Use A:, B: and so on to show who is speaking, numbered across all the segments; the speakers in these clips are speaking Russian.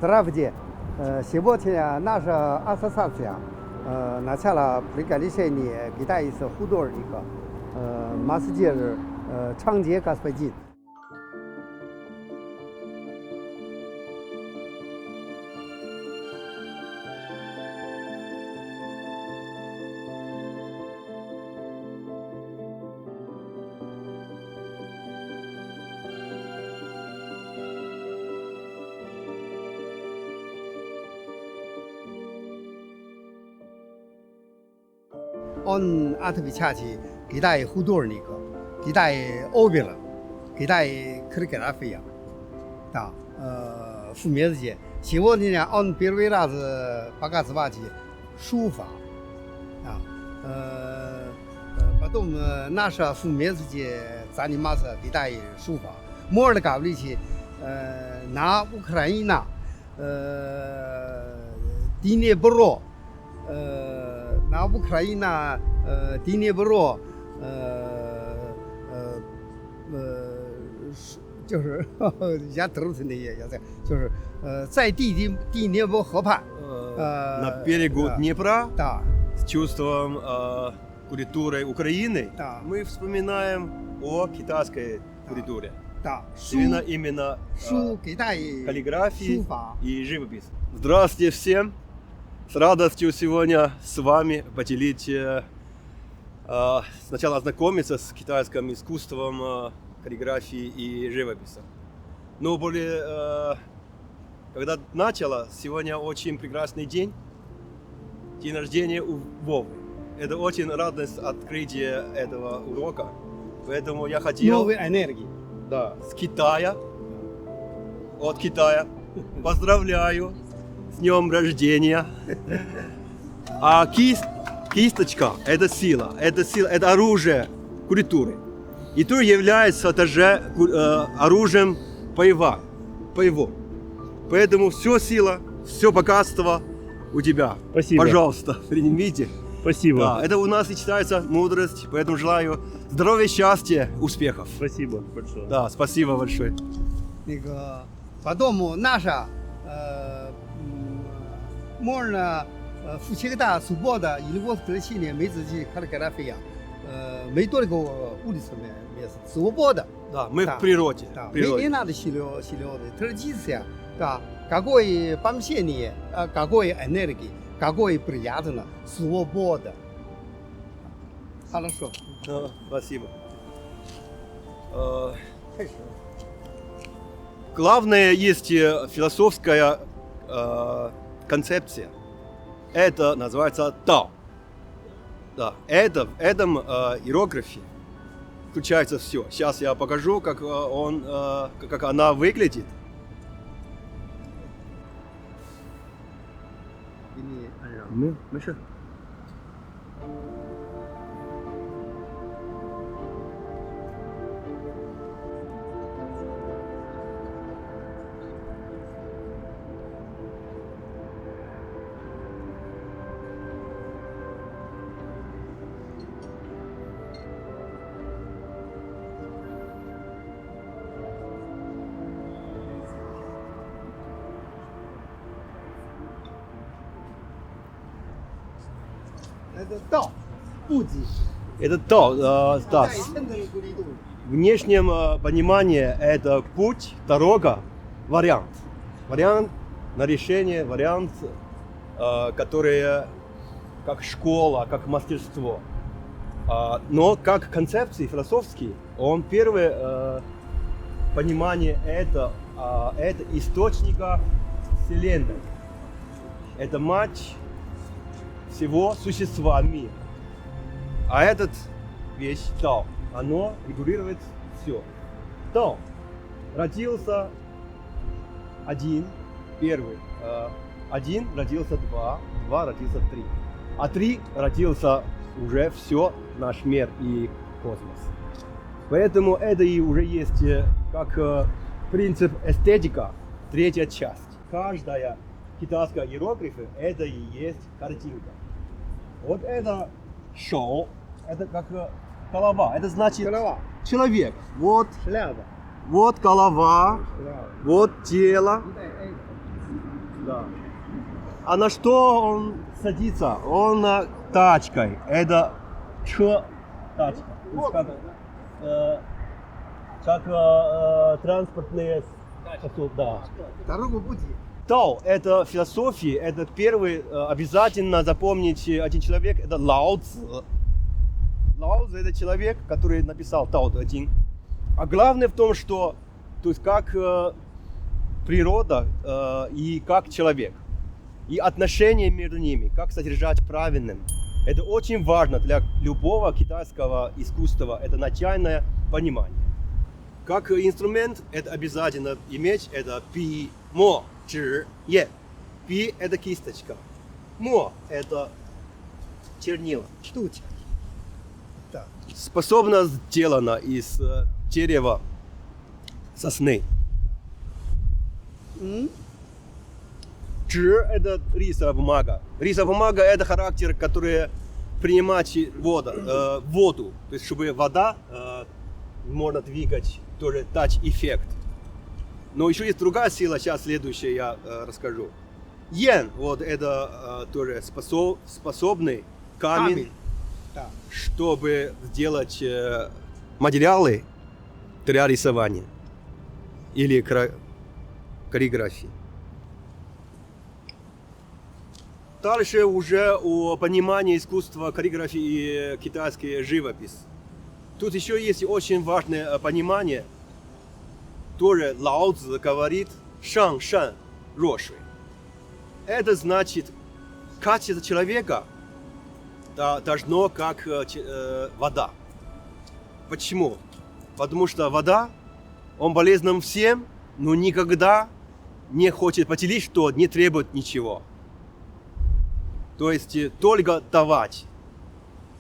A: Здравствуйте. Сегодня наша ассоциация начала приглашение китайских художников мастеру Чангде господин. Он отвечает китай художников, китай обела, китай каллиграфия. Да, в месте. Сегодня он первый раз показывает шуфа. Да, потом наша в месте занимается китай шуфа. Можно говорить на Украине, Днепро. На Украине, Днепро, 就是я трудно я在就是在地内部河畔，
B: на берегу Днепра,
A: да,
B: с чувством культуры Украины,
A: да,
B: мы вспоминаем о китайской культуре.
A: да,
B: Именно
A: шу китай
B: каллиграфии
A: шуфа.
B: и живопись. Здравствуйте всем! С радостью сегодня с вами поделить, сначала ознакомиться с китайским искусством каллиграфии и живописи. Но более, когда начало, сегодня очень прекрасный день, день рождения у Вовы. Это очень радость открытия этого урока. Поэтому я хотел...
A: Новой энергии.
B: Да, с Китая, от Китая. Поздравляю с днем рождения. А кисточка – это сила, это оружие культуры. И то является также оружием боевым. Поэтому все сила, все богатство у тебя.
C: Спасибо.
B: Пожалуйста, примите.
C: Спасибо.
B: Да, это у нас и читается мудрость, поэтому желаю здоровья, счастья, успехов.
C: Спасибо большое.
B: Да, спасибо большое.
A: 那个 потом наша можно всегда свобода и любовь к лечению медицинской каллиграфии. Мы только улицами место. Свобода.
B: Да, мы
A: Да.
B: в природе.
A: Да.
B: В природе.
A: Не надо серьезно. Традиция. Да. Какое помещение, какой энергии, какой приятно. Свобода. Хорошо.
B: Да, спасибо. Главное есть философская концепция. Это называется Тао. Да, это в этом иероглифе включается все. Сейчас я покажу, как она выглядит. Миша.
A: Это Дао. Пути.
B: Это Тао, да.
A: Да, и центр культуры.
B: В внешнем понимании это путь, дорога, вариант. Вариант на решение, вариант, который как школа, как мастерство. Но как концепции философские, он первое понимание это источника Вселенной. Это мать всего существа мира. А этот вещь Тао, оно регулирует все. Тао родился один, первый. Один родился два, два родился три. А три родился уже все, наш мир и космос. Поэтому это и уже есть как принцип эстетика, третья часть. Каждая китайская иероглифа это и есть картинка. Вот это шоу, это как голова, это значит
A: Голова.
B: человек. Вот,
A: Шляпа.
B: вот голова,
A: Шляпа.
B: вот тело, Да. А на что он садится? Он на тачкой. Это тачка. Как транспортные способы. Да.
A: Дорогу пути.
B: Тао – это философия, это первый, обязательно запомнить один человек, это Лао Цзы. Лао Цзы – это человек, который написал Тао Дэ Цзинь. А главное в том, что, то есть как природа и как человек, и отношения между ними, как содержать правильным. Это очень важно для любого китайского искусства, это начальное понимание. Как инструмент это обязательно иметь, это пи, мо, чжи, е. Пи это кисточка, мо это чернила.
A: Штучка. Так.
B: Способна сделана из дерева сосны. Чжи это рисовая бумага. Рисовая бумага это характер, который принимать воду, то есть чтобы вода можно двигать, тоже тач-эффект. Но еще есть другая сила, сейчас следующее я расскажу. Йен, вот это тоже способный камень,
A: Да.
B: чтобы сделать материалы для рисования или каллиграфии. Дальше уже о понимании искусства каллиграфии и китайской живописи. Тут еще есть очень важное понимание. Тоже Лао Цзы говорит «шан шан ро шуй». Это значит, качество человека должно как вода. Почему? Потому что вода, он полезна всем, но никогда не хочет поделить, что не требует ничего. То есть только давать.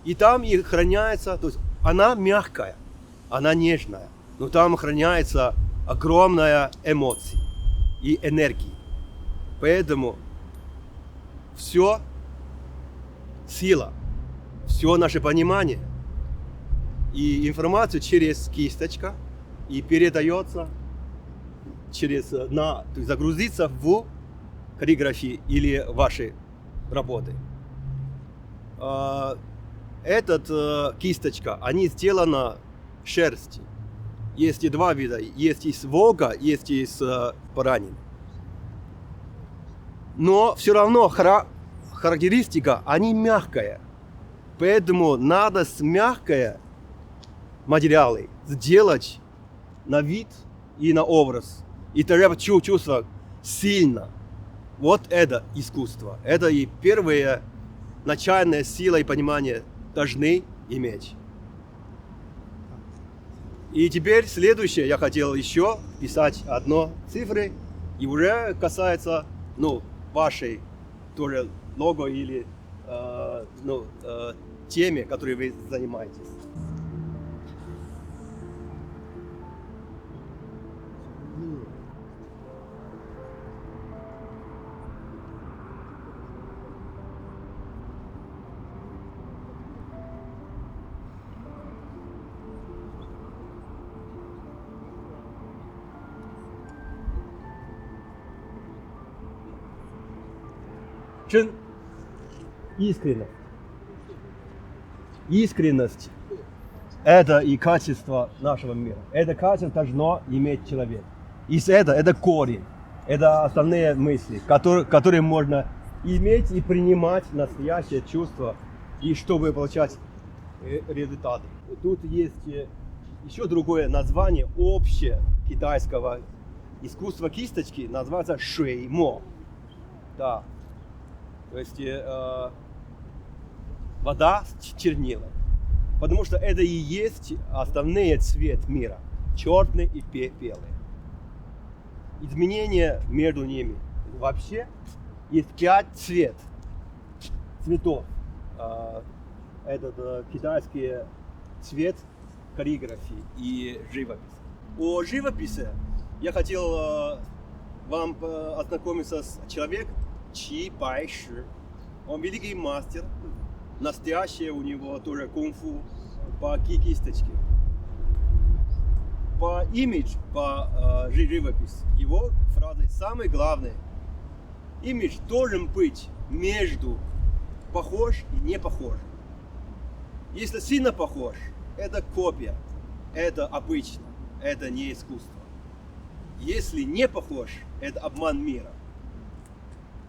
B: И там и храняется, то есть она мягкая, она нежная, но там храняется огромная эмоция и энергия. Поэтому все сила, все наше понимание и информация через кисточка и передается через то есть загрузиться в каллиграфии или ваши работы. Этот кисточка, они сделаны шерсти. Есть и два вида, есть из волка, есть из баранины. Но все равно характеристика, они мягкая. Поэтому надо с мягкой материалы сделать на вид и на образ. И тогда чувство сильно. Вот это искусство. Это и первая начальная сила и понимание должны иметь. И теперь следующее, я хотел еще писать одно цифры, и уже касается, вашей тоже лого или теме, которой вы занимаетесь. Искренность. Искренность – это и качество нашего мира. Это качество должно иметь человек. И это корень. Это основные мысли, которые можно иметь и принимать настоящее чувство, и чтобы получать результаты. Тут есть еще другое название общее китайского искусства кисточки, называется шуймо. Да. То есть вода с чернилом. Потому что это и есть основной цвет мира. Черный и белый. Изменения между ними. Вообще есть 5 цветов. Этот китайский цвет каллиграфии и живописи. О живописи я хотел вам ознакомиться с человеком Чи Байши. Он великий мастер. Настоящее у него тоже кунг-фу по кисточке. По имидж, по живописи. Его фразы самое главное. Имидж должен быть между похож и не похож. Если сильно похож, это копия, это обычно, это не искусство. Если не похож, это обман мира.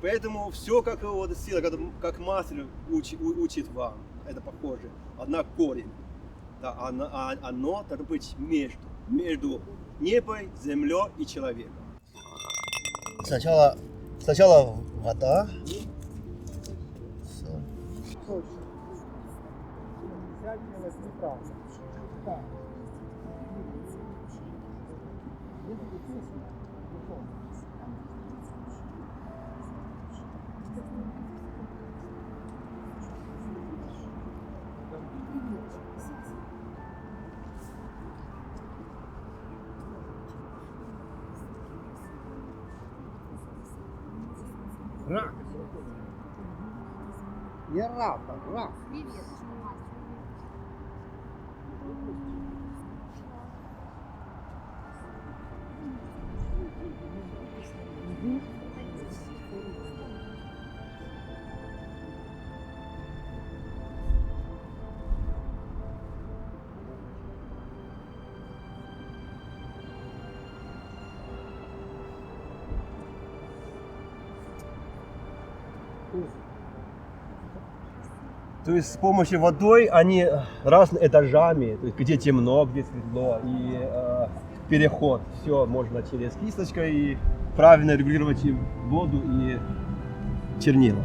B: Поэтому все как его сила, как мастер учит вам, это похоже. Одна корень. Да, оно должно быть между небом, землей и человеком.
C: Сначала вода. Всё.
A: Рак. Не рак, а рак.
B: То есть с помощью водой они разными этажами, то есть где темно, где светло, и переход, все можно через кисточкой и правильно регулировать и воду и чернила.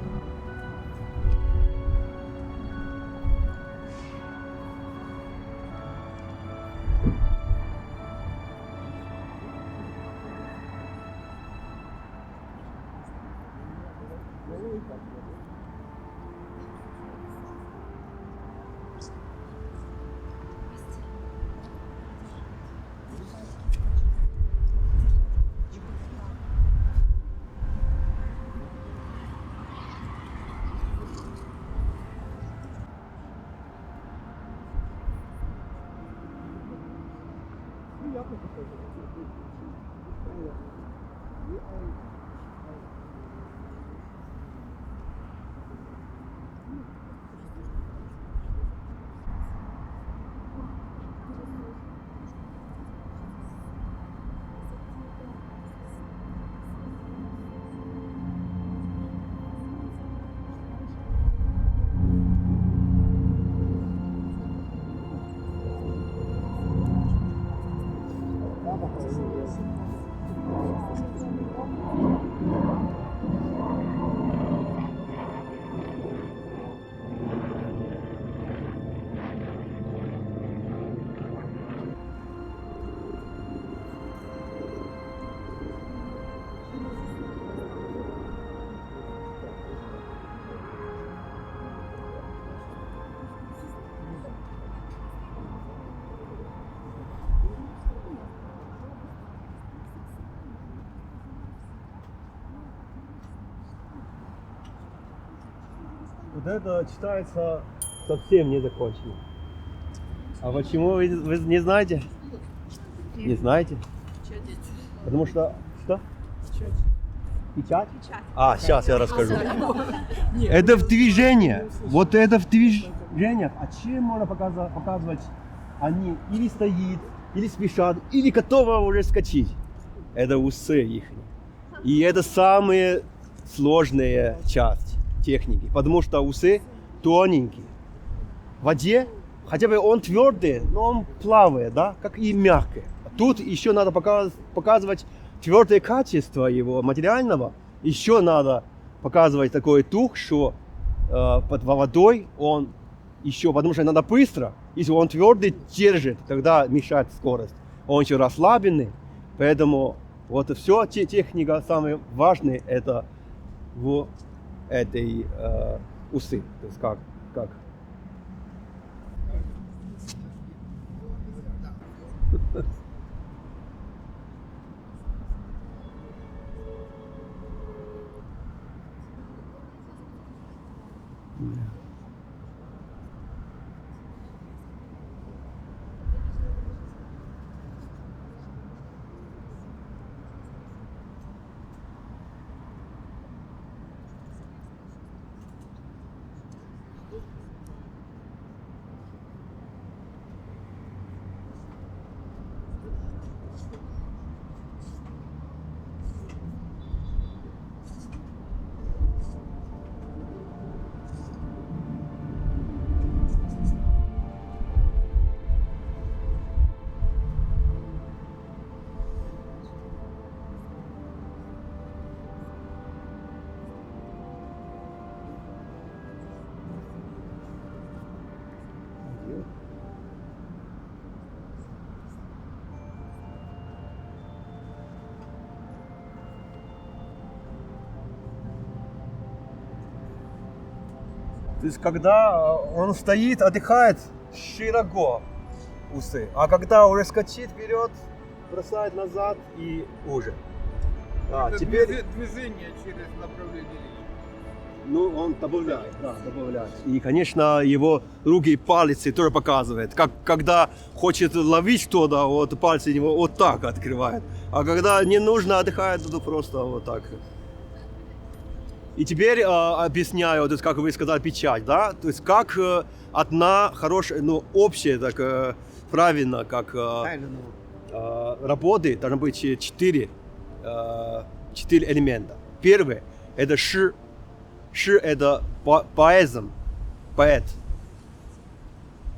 B: Вот это читается совсем не закончено. А почему вы не знаете? Не знаете? Потому что... Что? Печать? А, сейчас я расскажу. Это в движении. Вот это в движениях. А чем можно показывать? Они или стоят, или спешат, или готовы уже скачать. Это усы их. И это самая сложная часть техники, потому что усы тоненькие. В воде, хотя бы он твердый, но он плавает, да, как и мягкий. Тут еще надо показывать твердое качество его материального. Еще надо показывать такой дух, что под водой он еще, потому что надо быстро. Если он твердый держит, тогда мешает скорость. Он еще расслабленный, поэтому вот все техника самое важное это в этой усы, то есть как. То есть, когда он стоит, отдыхает, широко усы. А когда уже скачит вперед, бросает назад и уже.
D: Это
B: Теперь,
D: движение через направление линии.
B: ну, он добавляет, да, добавляет. И, конечно, его руки и пальцы тоже показывает. Как, когда хочет ловить что-то, вот пальцы его вот так открывает. А когда не нужно, отдыхает, то просто вот так. И теперь объясняю, то есть, как вы сказали, печать, да? То есть, как одна хорошая, ну, общая, так правильно, как работы должно быть 4 элемента. Первый – это ши. Ши – это поэзм, поэт.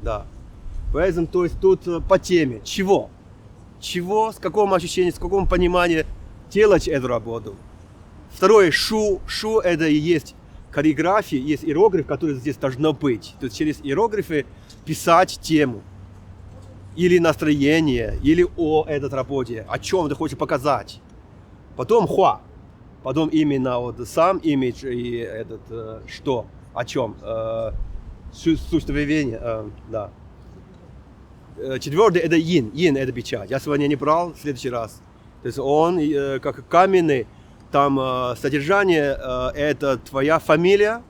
B: Да. Поэзм, то есть тут по теме. Чего? Чего, с какого ощущения, с какого понимания делать эту работу. Второе – шу. Шу – это и есть каллиграфия, есть иероглиф, который здесь должно быть. То есть через иероглифы писать тему. Или настроение, или о этой работе, о чем ты хочешь показать. Потом хуа. Потом именно вот сам имидж и этот, что, о чем, существование, да. Четвертый – это йин. Йин – это печать. Я сегодня не брал, в следующий раз. То есть он, как каменный, там содержание – это твоя фамилия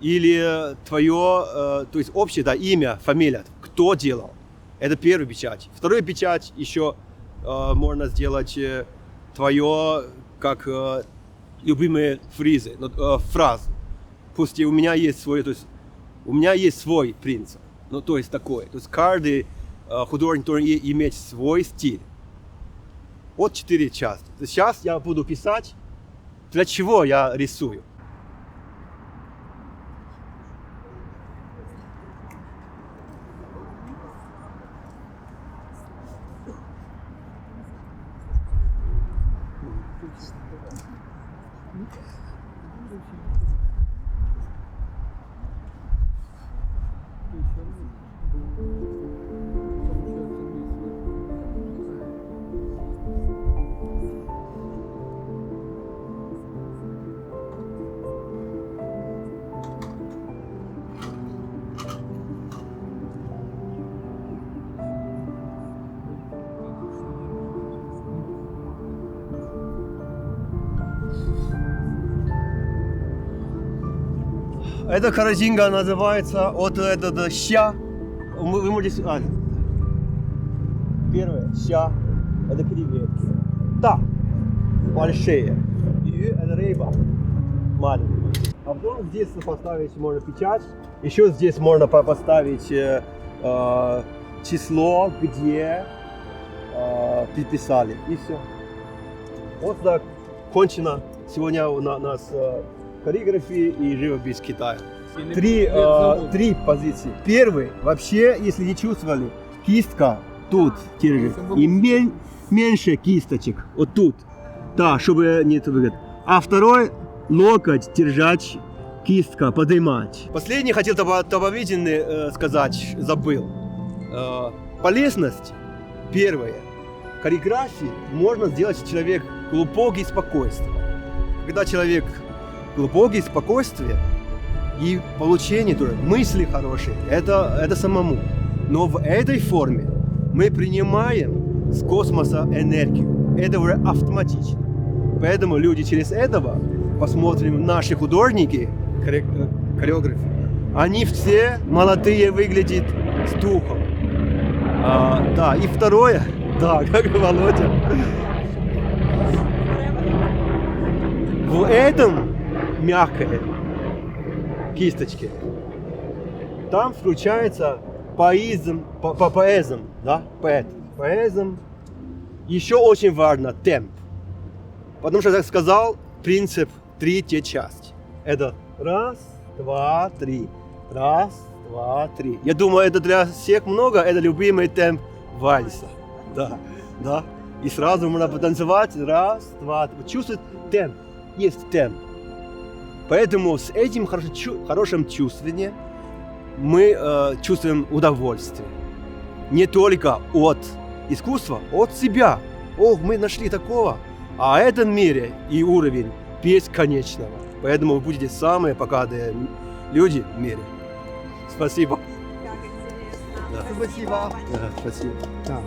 B: или твое, то есть общее, да, имя, фамилия, кто делал. Это первая печать. Вторая печать еще можно сделать твое, как любимые фразы. Пусть у меня есть свой, то есть у меня есть свой принцип. Ну, то есть такой. То есть каждый художник должен иметь свой стиль. Вот 4 части. Сейчас я буду писать, для чего я рисую. Эта картинка называется от этого ща. Вы можете... Первое, ща, это креветки. Та, большие. И это рыба, маленькая. А потом здесь поставить можно печать. Еще здесь можно поставить число, где переписали. И все. Вот так кончено. Сегодня у нас каллиграфии и живопись Китая. 3 позиции. Первый, вообще, если не чувствовали, кистка тут держит. И меньше кисточек. Вот тут. Да, чтобы не выгод. А второй, локоть держать, кистка поднимать. Последний хотел добавительный сказать, забыл. Полезность. Первое. Каллиграфии можно сделать человек глубокий спокойствие. Когда человек глубокое спокойствие и получение тоже, мысли хорошие, это самому. Но в этой форме мы принимаем с космоса энергию. Это уже автоматично. Поэтому люди через этого, посмотрим, наши художники, хореографы, они все молодые выглядят с духом. Да, и второе, да, как Володя. В этом мягкой кисточке там включается поэзм, да, поэзм. Еще очень важно темп. Потому что, как сказал, принцип 3 части. Это 1, 2, 3. 1, 2, 3. Я думаю, это для всех много, это любимый темп вальса. Да, да. И сразу можно потанцевать. 1, 2, 3. Чувствовать темп. Есть темп. Поэтому с этим хорошим чувствованием мы чувствуем удовольствие. Не только от искусства, от себя. Ох, мы нашли такого. А в этом мире и уровень бесконечного. Поэтому вы будете самые богатые люди в мире. Спасибо.
E: Как интересно.
B: Да.
A: Спасибо.
B: Ага, спасибо.
A: Да.